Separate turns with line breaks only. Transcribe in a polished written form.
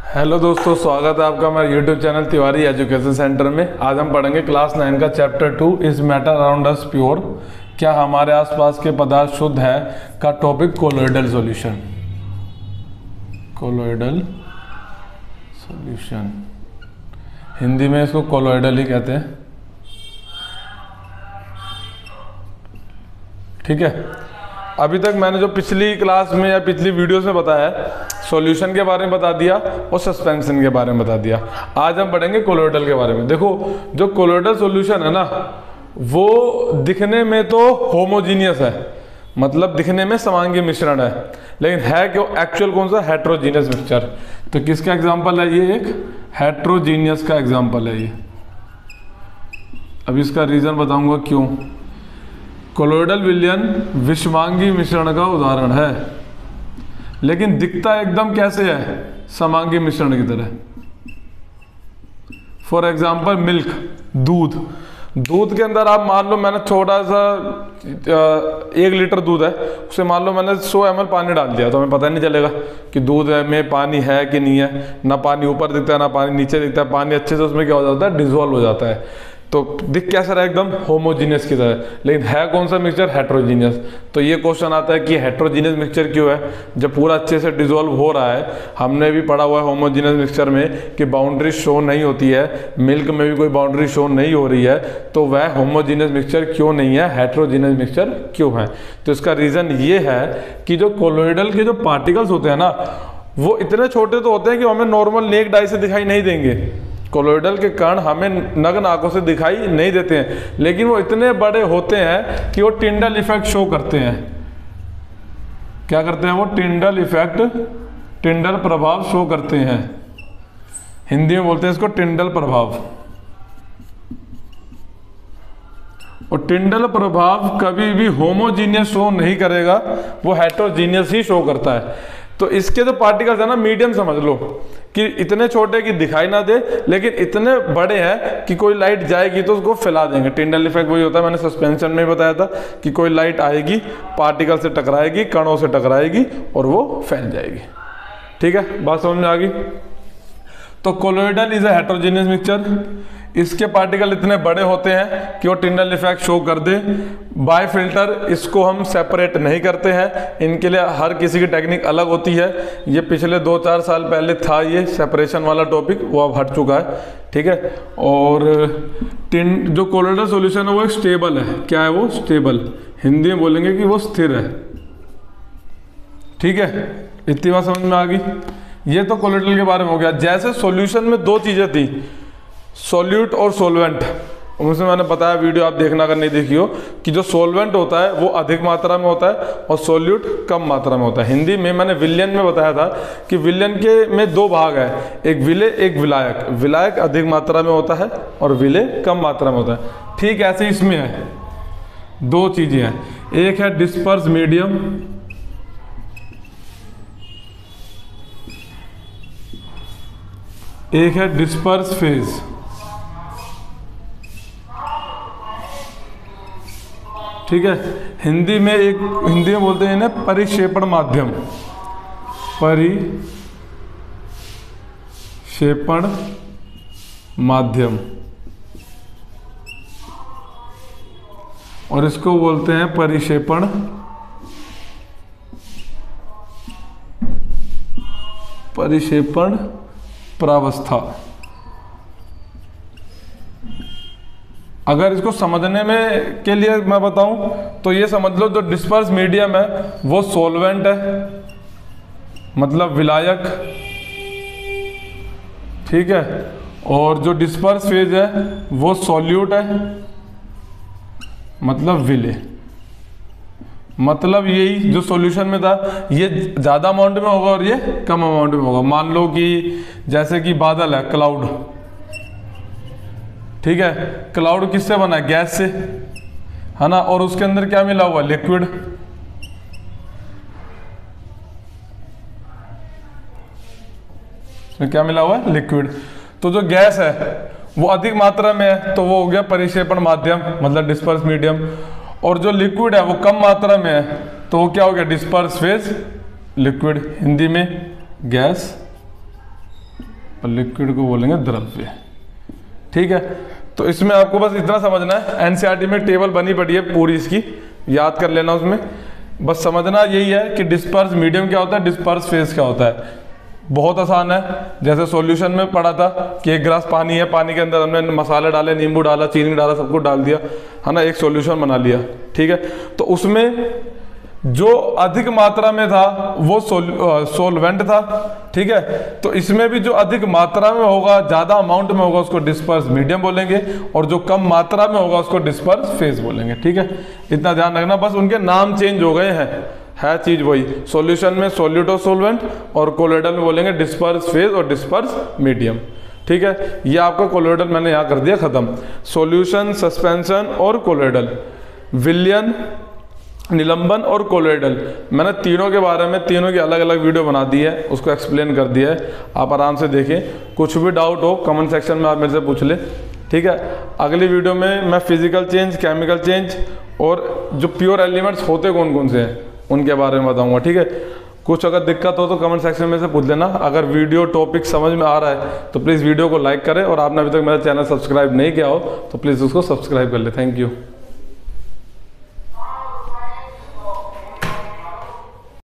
Hello दोस्तों, स्वागत है आपका हमारे YouTube channel Tiwari education centre में। आज हम पढ़ेंगे क्लास 9 का chapter 2 is matter around us pure, क्या हमारे आसपास के पदार्थ शुद्ध है का topic colloidal solution. Colloidal solution Hindi में इसको कोलोइडल ही कहते हैं। ठीक है, अभी तक मैंने जो पिछली क्लास में या पिछली वीडियोस में बताया है, सॉल्यूशन के बारे में बता दिया और सस्पेंशन के बारे में बता दिया। आज हम पढ़ेंगे कोलोइडल के बारे में। देखो, जो कोलोइडल सॉल्यूशन है ना, वो दिखने में तो होमोजीनियस है, मतलब दिखने में समांगी मिश्रण है, लेकिन है क्यों एक्चुअल कौन सा, हेट्रोजीनियस मिक्सचर। तो किसका एग्जाम्पल है ये, एक हेट्रोजीनियस का एग्जाम्पल है ये। अब इसका रीजन बताऊंगा क्यों। कोलोइडल विलयन विषमांगी मिश्रण का उदाहरण है, लेकिन दिखता एकदम कैसे है, समांगी मिश्रण की तरह। फॉर एग्जाम्पल मिल्क, दूध के अंदर आप मान लो मैंने छोटा सा 1 लीटर दूध है, उसे मान लो मैंने 100 ml पानी डाल दिया, तो हमें पता नहीं चलेगा कि दूध में पानी है कि नहीं है। ना पानी ऊपर दिखता है ना पानी नीचे दिखता है, पानी अच्छे से उसमें क्या हो जाता है, डिजोल्व हो जाता है। तो दिख कैसा रहा, एकदम होमोजीनियस की तरह, लेकिन है कौन सा मिक्सचर, हेट्रोजीनियस। तो ये क्वेश्चन आता है कि हेट्रोजीनियस मिक्सचर क्यों है, जब पूरा अच्छे से डिसॉल्व हो रहा है। हमने भी पढ़ा हुआ है होमोजीनियस मिक्सचर में कि बाउंड्री शो नहीं होती है, मिल्क में भी कोई बाउंड्री शो नहीं हो रही है, तो वह होमोजीनियस मिक्सचर क्यों नहीं है, हेट्रोजीनियस मिक्सचर क्यों है। तो इसका रीजन ये है कि जो कोलोइडल के जो पार्टिकल्स होते हैं ना, वो इतने छोटे तो होते हैं कि हमें नॉर्मल नेक्ड आई से दिखाई नहीं देंगे। कोलोइडल के कण हमें नग्न आंखों से दिखाई नहीं देते हैं, लेकिन वो इतने बड़े होते हैं कि वो टिंडल इफेक्ट शो करते हैं। क्या करते हैं वो, टिंडल इफेक्ट, टिंडल प्रभाव शो करते हैं। हिंदी में बोलते हैं इसको टिंडल प्रभाव। और टिंडल प्रभाव कभी भी होमोजीनियस शो नहीं करेगा, वो हेट्रोजीनियस ही शो करता है। तो इसके जो पार्टिकल्स है ना, मीडियम समझ लो कि इतने छोटे कि दिखाई ना दे, लेकिन इतने बड़े हैं कि कोई लाइट जाएगी तो उसको फैला देंगे। टिंडल इफेक्ट वही होता है, मैंने सस्पेंशन में बताया था कि कोई लाइट आएगी, पार्टिकल से टकराएगी, कणों से टकराएगी और वो फैल जाएगी। ठीक है, बात समझ में आ गई। तो colloidal is a heterogeneous mixture. इसके पार्टिकल इतने बड़े होते हैं कि वो टिंडल इफेक्ट शो कर दे। बाय फिल्टर इसको हम सेपरेट नहीं करते हैं, इनके लिए हर किसी की टेक्निक अलग होती है। ये पिछले 2-4 साल पहले था ये सेपरेशन वाला टॉपिक, वो अब हट चुका है। ठीक है, और जो कोलोइडल सॉल्यूशन है वो एक स्टेबल है। क्या है वो, स्टेबल। हिंदी में बोलेंगे कि वो स्थिर है। ठीक है, इतनी बात समझ में आ गई। ये तो कोलोइडल के बारे में हो गया। जैसे सॉल्यूशन में 2 चीजें थी, सॉल्यूट और सोलवेंट। उसमें मैंने बताया, वीडियो आप देखना अगर नहीं देखी हो, कि जो सोलवेंट होता है वो अधिक मात्रा में होता है और सोल्यूट कम मात्रा में होता है। हिंदी में मैंने विलयन में बताया था कि विलयन के में 2 भाग है, एक विलेय एक विलायक। विलायक अधिक मात्रा में होता है और विलेय कम मात्रा में होता है। ठीक ऐसे इसमें है, 2 चीजें हैं, एक है डिस्पर्स मीडियम, एक है डिस्पर्स फेज। ठीक है, हिंदी में बोलते हैं ना परिक्षेपण माध्यम, परिक्षेपण माध्यम, और इसको बोलते हैं परिक्षेपण प्रावस्था। अगर इसको समझने में के लिए मैं बताऊं तो ये समझ लो, जो डिस्पर्स मीडियम है वो सोलवेंट है, मतलब विलायक। ठीक है, और जो डिस्पर्स फेज है वो सॉल्यूट है, मतलब विलेय। मतलब यही जो सॉल्यूशन में था, ये ज्यादा अमाउंट में होगा और ये कम अमाउंट में होगा। मान लो कि जैसे कि बादल है, क्लाउड। ठीक है, क्लाउड किससे बना है, गैस से, है ना, और उसके अंदर क्या मिला हुआ, लिक्विड। क्या मिला हुआ है, लिक्विड। तो जो गैस है वो अधिक मात्रा में है, तो वो हो गया परिक्षेपण माध्यम, मतलब डिस्पर्स मीडियम। और जो लिक्विड है वो कम मात्रा में है, तो वो क्या हो गया, डिस्पर्स फेज लिक्विड, हिंदी में गैस और लिक्विड को बोलेंगे द्रव्य। ठीक है, तो इसमें आपको बस इतना समझना है, एनसीईआरटी में टेबल बनी पड़ी है पूरी, इसकी याद कर लेना। उसमें बस समझना यही है कि डिस्पर्स मीडियम क्या होता है, डिस्पर्स फेज क्या होता है। बहुत आसान है, जैसे सॉल्यूशन में पढ़ा था कि एक गिलास पानी है, पानी के अंदर हमने मसाले डाले, नींबू डाला, चीनी डाला, सब कुछ डाल दिया, है ना, एक सॉल्यूशन बना लिया। ठीक है, तो उसमें जो अधिक मात्रा में था वो सोलवेंट था। ठीक है, तो इसमें भी जो अधिक मात्रा में होगा, ज्यादा अमाउंट में होगा, उसको डिस्पर्स मीडियम बोलेंगे, और जो कम मात्रा में होगा उसको डिस्पर्स फेज बोलेंगे। ठीक है, इतना ध्यान रखना, बस उनके नाम चेंज हो गए हैं, है चीज वही। सॉल्यूशन में सोल्यूट और सोलवेंट, और कोलोइडल में बोलेंगे डिस्पर्स फेज और डिस्पर्स मीडियम। ठीक है, ये आपका कोलोइडल मैंने यहाँ कर दिया खत्म। सॉल्यूशन, सस्पेंशन और कोलोइडल, विलयन, निलंबन और कोलोइडल, मैंने तीनों के बारे में, तीनों की अलग अलग वीडियो बना दी है, उसको एक्सप्लेन कर दिया है, आप आराम से देखें। कुछ भी डाउट हो कमेंट सेक्शन में आप मेरे से पूछ ले। ठीक है, अगली वीडियो में मैं फिजिकल चेंज, केमिकल चेंज और जो प्योर एलिमेंट्स होते कौन कौन से हैं उनके बारे में बताऊंगा। ठीक है, कुछ अगर दिक्कत हो तो कमेंट सेक्शन में से पूछ लेना। अगर वीडियो टॉपिक समझ में आ रहा है तो प्लीज़ वीडियो को लाइक करें, और आपने अभी तक मेरा चैनल सब्सक्राइब नहीं किया हो तो प्लीज़ उसको सब्सक्राइब कर ले। Thank you.